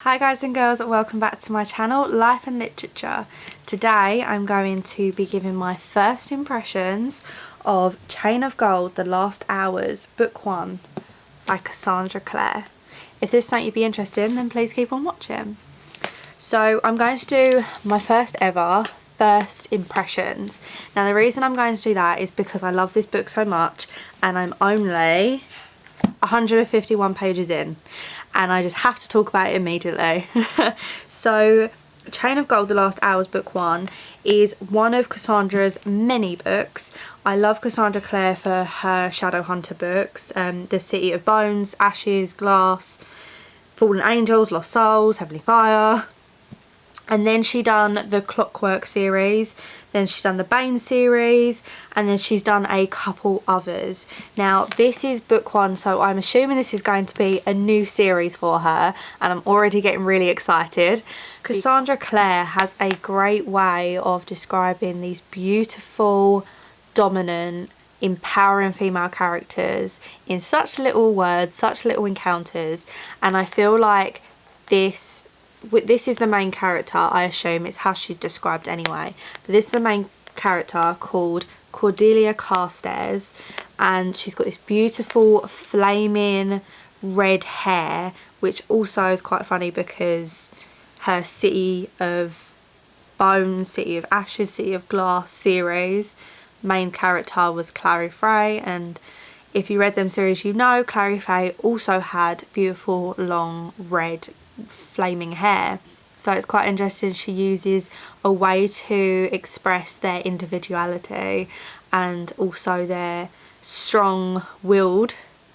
Hi guys and girls, welcome back to my channel, Life and Literature. Today I'm going to be giving my first impressions of Chain of Gold, The Last Hours, Book 1 by Cassandra Clare. If this is something you'd be interested in, then please keep on watching. So I'm going to do my first impressions. Now the reason I'm going to do that is because I love this book so much and I'm only 151 pages in and I just have to talk about it immediately. So Chain of Gold, The Last Hours, Book 1 is one of Cassandra's many books. I love Cassandra Clare for her Shadowhunter books, The City of Bones, Ashes, Glass, Fallen Angels, Lost Souls, Heavenly Fire. And then she done the Clockwork series, then she's done the Bane series, and then she's done a couple others. Now this is book 1, so I'm assuming this is going to be a new series for her, and I'm already getting really excited. Cassandra Clare has a great way of describing these beautiful, dominant, empowering female characters in such little words, such little encounters, and I feel like this is the main character. I assume it's how she's described anyway, but this is the main character called Cordelia Carstairs, and she's got this beautiful flaming red hair, which also is quite funny because her City of Bones, City of Ashes, City of Glass series main character was Clary Fray, and if you read them series you know Clary Fray also had beautiful long red flaming hair. So it's quite interesting she uses a way to express their individuality and also their strong-willed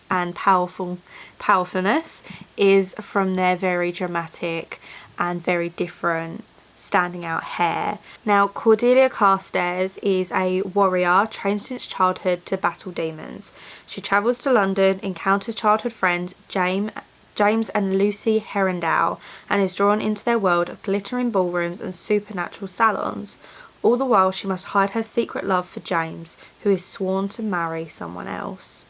and powerfulness is from their very dramatic and very different standing out hair. Now Cordelia Carstairs is a warrior trained since childhood to battle demons. She travels to London, encounters childhood friends James and Lucy Herondale, and is drawn into their world of glittering ballrooms and supernatural salons. All the while she must hide her secret love for James, who is sworn to marry someone else.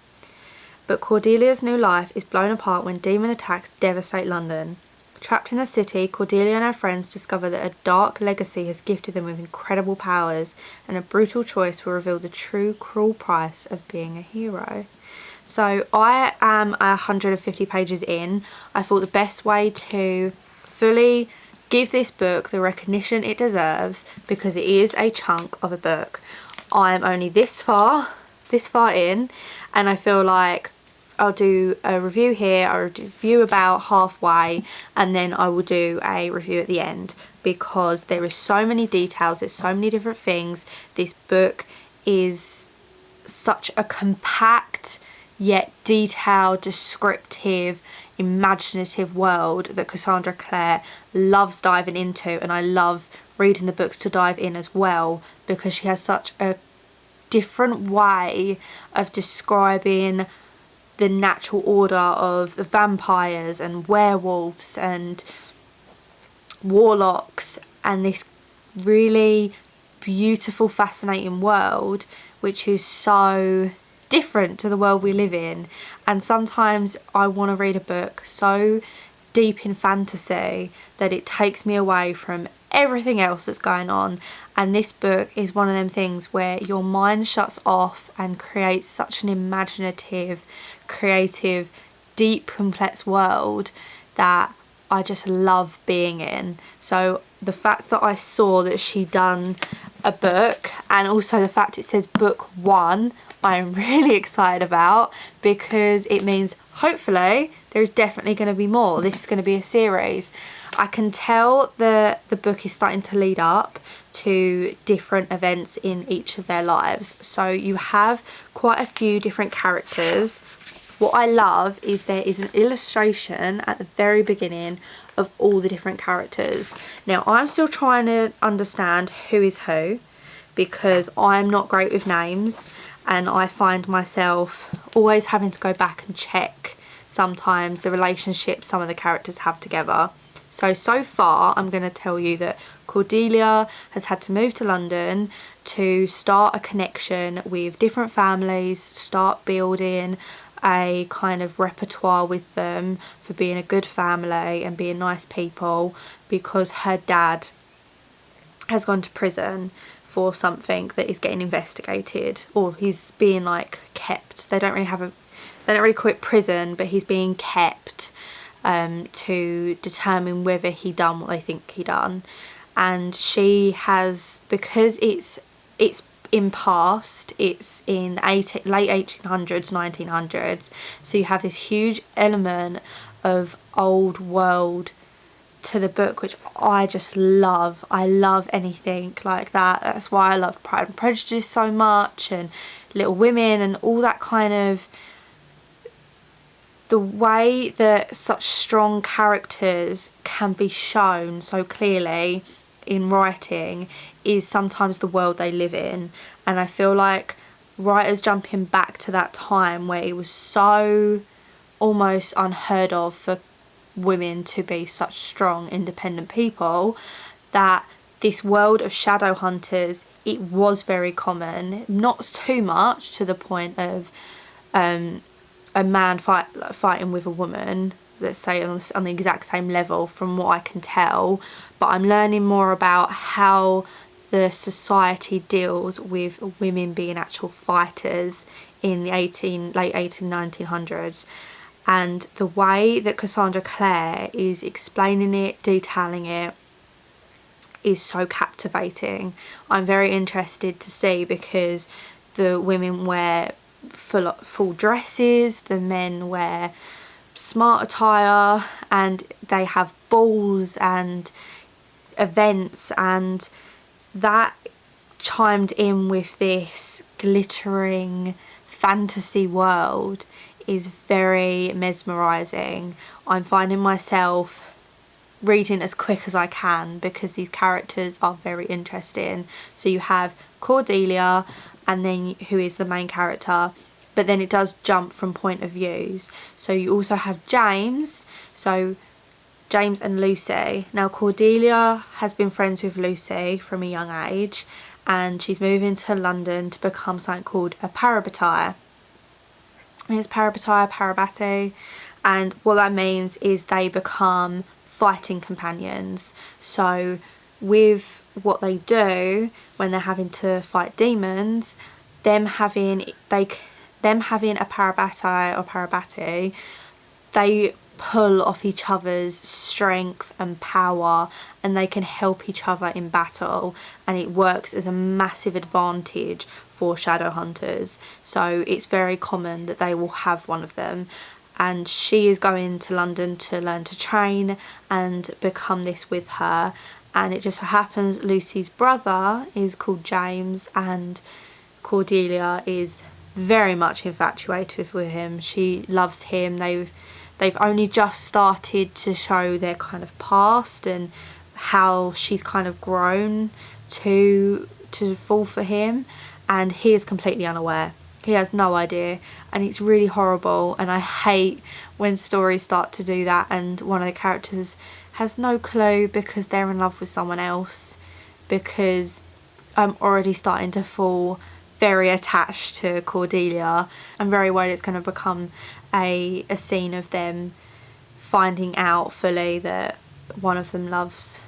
But Cordelia's new life is blown apart when demon attacks devastate London. Trapped in the city, Cordelia and her friends discover that a dark legacy has gifted them with incredible powers, and a brutal choice will reveal the true cruel price of being a hero. So I am 150 pages in. I thought the best way to fully give this book the recognition it deserves, because it is a chunk of a book. I am only this far in, and I feel like I'll do a review here, I'll review about halfway, and then I will do a review at the end, because there is so many details, there's so many different things. This book is such a compact yet detailed, descriptive, imaginative world that Cassandra Clare loves diving into, and I love reading the books to dive in as well, because she has such a different way of describing the natural order of the vampires and werewolves and warlocks, and this really beautiful, fascinating world which is so different to the world we live in. And sometimes I want to read a book so deep in fantasy that it takes me away from everything else that's going on, and this book is one of them things where your mind shuts off and creates such an imaginative, creative, deep, complex world that I just love being in. So the fact that I saw that she'd done a book, and also the fact it says book 1, I'm really excited about, because it means hopefully there's definitely going to be more. This is going to be a series. I can tell the book is starting to lead up to different events in each of their lives. So you have quite a few different characters. What I love is there is an illustration at the very beginning of all the different characters. Now I'm still trying to understand who is who, because I'm not great with names, and I find myself always having to go back and check sometimes the relationships some of the characters have together. So far I'm going to tell you that Cordelia has had to move to London to start a connection with different families, start building a kind of repertoire with them for being a good family and being nice people, because her dad has gone to prison for something that is getting investigated, or he's being like kept. They don't really call it prison, but he's being kept to determine whether he done what they think he done. And she has, because it's in past, it's in late 1800s, 1900s, so you have this huge element of old world to the book, which I just love. I love anything like that. That's why I love Pride and Prejudice so much, and Little Women, and all that kind of, the way that such strong characters can be shown so clearly in writing is sometimes the world they live in. And I feel like writers jumping back to that time where it was so almost unheard of for women to be such strong, independent people, that this world of shadow hunters, it was very common, not too much to the point of a man fighting with a woman, let's say on the exact same level from what I can tell, but I'm learning more about how the society deals with women being actual fighters in the late 1900s. And the way that Cassandra Clare is explaining it, detailing it, is so captivating. I'm very interested to see, because the women wear full dresses, the men wear smart attire, and they have balls and events, and that chimed in with this glittering fantasy world is very mesmerising. I'm finding myself reading as quick as I can because these characters are very interesting. So you have Cordelia, and then who is the main character, but then it does jump from point of views. So you also have James, so James and Lucy. Now Cordelia has been friends with Lucy from a young age, and she's moving to London to become something called a parabatai. It's parabati, and what that means is they become fighting companions. So with what they do when they're having to fight demons, them having a parabatai or parabati, they pull off each other's strength and power, and they can help each other in battle, and it works as a massive advantage for shadow hunters. So it's very common that they will have one of them, and she is going to London to learn to train and become this with her. And it just happens Lucy's brother is called James, and Cordelia is very much infatuated with him. She loves him. They've only just started to show their kind of past and how she's kind of grown to fall for him, and he is completely unaware. He has no idea, and it's really horrible, and I hate when stories start to do that and one of the characters has no clue because they're in love with someone else, because I'm already starting to fall very attached to Cordelia. I'm very worried it's going to become a scene of them finding out fully that one of them loves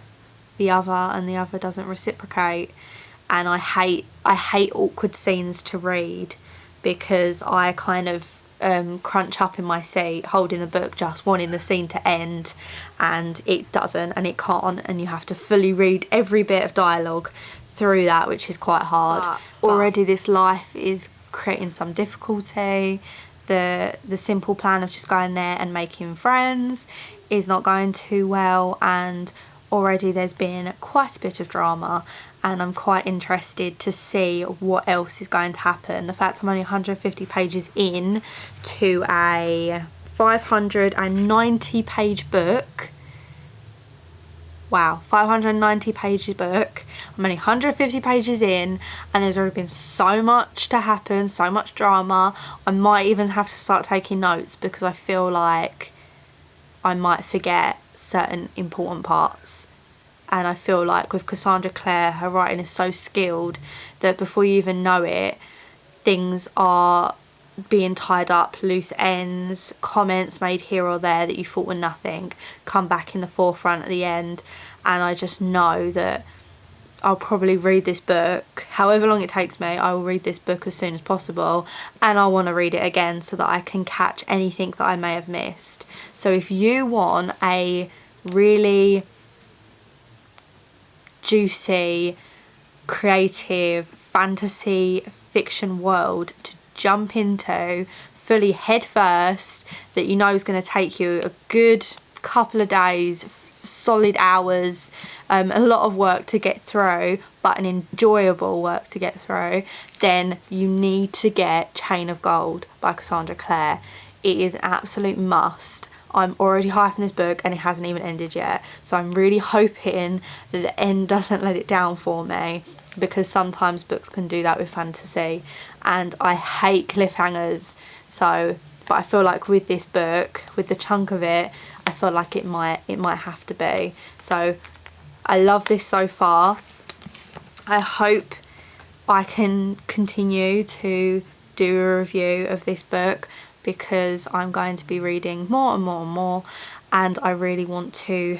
the other and the other doesn't reciprocate. And I hate awkward scenes to read, because I kind of crunch up in my seat holding the book just wanting the scene to end, and it doesn't, and it can't, and you have to fully read every bit of dialogue through that, which is quite hard. Already this life is creating some difficulty. The simple plan of just going there and making friends is not going too well, and already there's been quite a bit of drama, and I'm quite interested to see what else is going to happen. The fact I'm only 150 pages in to a 590 page book. Wow, 590 pages book. I'm only 150 pages in, and there's already been so much to happen, so much drama. I might even have to start taking notes because I feel like I might forget certain important parts. And I feel like with Cassandra Clare, her writing is so skilled that before you even know it, things are being tied up, loose ends, comments made here or there that you thought were nothing come back in the forefront at the end. And I just know that I'll probably read this book, however long it takes me, I will read this book as soon as possible, and I want to read it again so that I can catch anything that I may have missed. So if you want a really juicy, creative, fantasy fiction world to jump into fully head first, that you know is going to take you a good couple of days, solid hours, a lot of work to get through, but an enjoyable work to get through, then you need to get Chain of Gold by Cassandra Clare. It is an absolute must. I'm already hyping this book and it hasn't even ended yet, so I'm really hoping that the end doesn't let it down for me, because sometimes books can do that with fantasy and I hate cliffhangers. So, but I feel like with this book, with the chunk of it, I feel like it might have to be. So I love this so far. I hope I can continue to do a review of this book, because I'm going to be reading more and more and more, and I really want to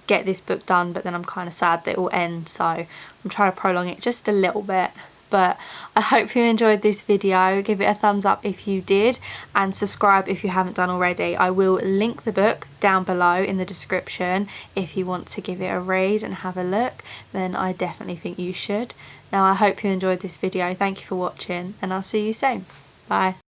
get this book done, but then I'm kind of sad that it will end, so I'm trying to prolong it just a little bit. But I hope you enjoyed this video. Give it a thumbs up if you did, and subscribe if you haven't done already. I will link the book down below in the description if you want to give it a read and have a look. Then I definitely think you should. Now I hope you enjoyed this video. Thank you for watching, and I'll see you soon. Bye.